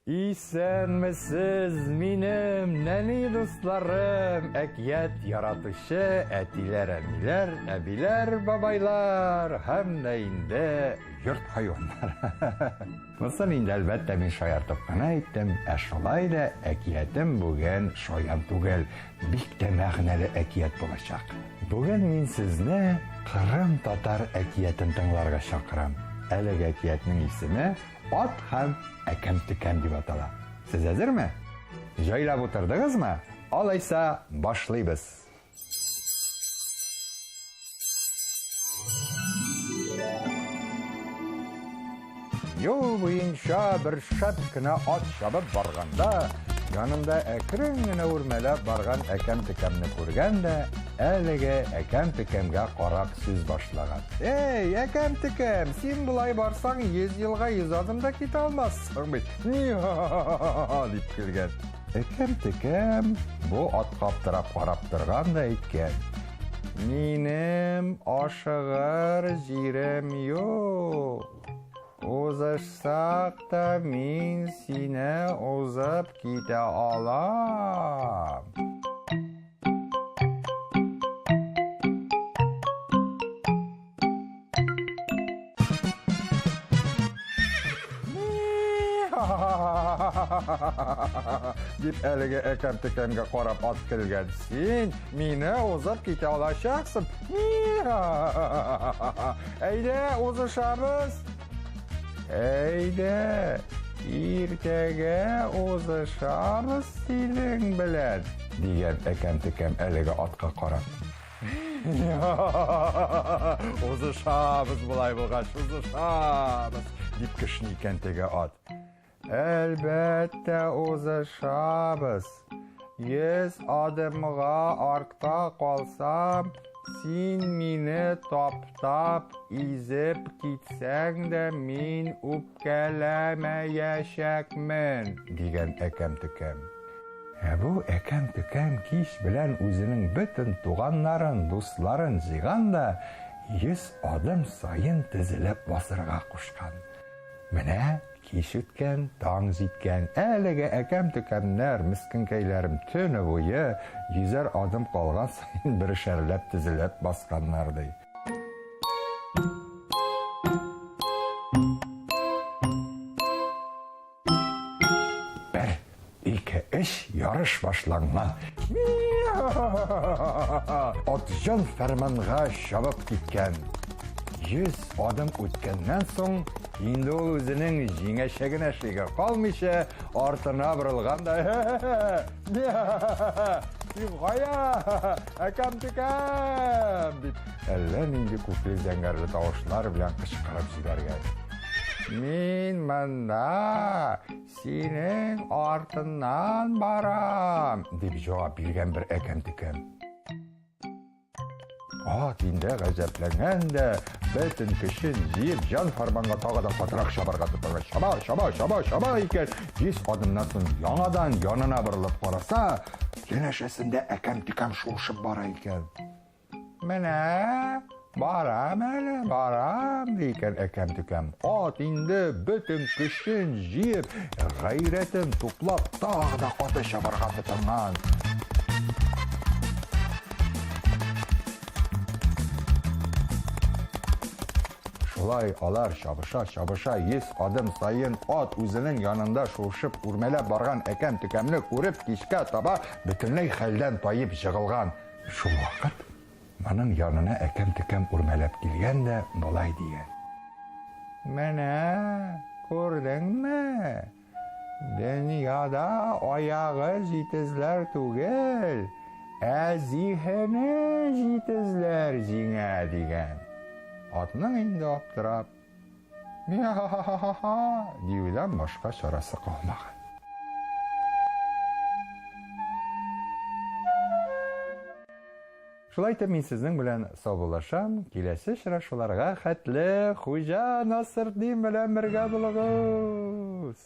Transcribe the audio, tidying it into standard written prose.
Исәнмесез минем нәни дусларым, әкият яратучы әтиләр, әниләр, әбиләр, бабайлар һәм дә инде йорт хайваннар. Монысын инде әлбәттә мин шаяртып кына әйттем, ә шулай да әкиятем бүген шаян түгел, бик тә мәгънәле әкият булачак. Бүген мин сезне Кырым татар әкиятен тыңларга чакырам. Әлеге әкиятның исеме Ат һәм әкәм-төкәм дип атала. Сез әзерме? Җайлап утырдыгызмы? Алайса, башлыйбыз. Юл буенча бер шәп кенә ат чабып барганда, янында әкрен генә үрмәләп барган әкәм-төкәмне күргәндә, әлеге әкәм-төкәмгә карап сүз башлаган. Эй, әкәм-төкәм, син булай барсаң 100 елга 100 адымда китә алмассың бит. Дип көлгән. Әкәм-төкәм бу атка аптырап карап торган да әйткән. Минем ашыгыр җирем юк. Узышсак та мин сине узып китә алам. Дип әлеге әкәм-төкәмгә карап ат көлгән. Син мине узып китә алачаксың. Әйдә, узышабыз. Әйдә, иртәгә узышабыз синең белән, дигән әкәм-төкәм әлеге атка карап. Узышабыз булай булгач, узышабыз, дип кешни икән теге ат. Әлбәттә узышабыз. 100 адымга артта калсам, син мине таптап, изеп китсәң дә мин үпкәләмәячәкмен, дигән әкәм-төкәм. Бу әкәм-төкәм кич белән үзенең бөтен туганнарын, дусларын җыйган да 100 адым сайын тезелеп басырга кушкан. Менә кич үткән, таң җиткән, әлеге әкәм-төкәмнәр, мискенкәйләрем төне буе 100 адым калган сайын бер шәрләп тезелеп басканнар ди. Бер, ике, өч, ярыш башланган. Ат җан фәрманга чабып киткән. 100 адым үткәннән соң, инде ул үзенең җиңәчәгенә шыйга калмыйча, артына борылган да, «Гая, әкәм-төкәм!» дип, әллә нинди күпле зәңгәрле тавышлар белән кычкырып җибәргән. Мин монда синең артыннан барам, дип җавап биргән бер әкәм-төкәм. Ат инде гаҗәпләнгән дә, бөтен көчен җыеп, җан фарманга тагы да катырак чабарга тотынган. Чаба икән. 100 адымнан соң яңадан янына борылып караса, янәшәсендә әкәм-төкәм шуышып бара икән. Менә барам әле, барам, дигән әкәм-төкәм. Ат инде бөтен көчен җыеп, гайрәтен туплап, тагы да каты чабарга тотынган. Шулай алар чабыша, 100 адым сайын ат үзенең янында шуышып үрмәләп барган әкәм-төкәмне күреп, кичкә таба бөтенләй хәлдән таеп җыгылган. Шул вакыт моның янына әкәм-төкәм үрмәләп килгән дә болай дигән. Менә күрдеңме? Дөньяда аягы җитезләр түгел, ә зиһене җитезләр җиңә, дигән. Атның инде аптырап, диюдән башка чарасы калмаган. Шулай итеп мин сезнең белән саубуллашам, киләсе очрашуларга хәтле Хуҗа Насырдин белән бергә булыгыз.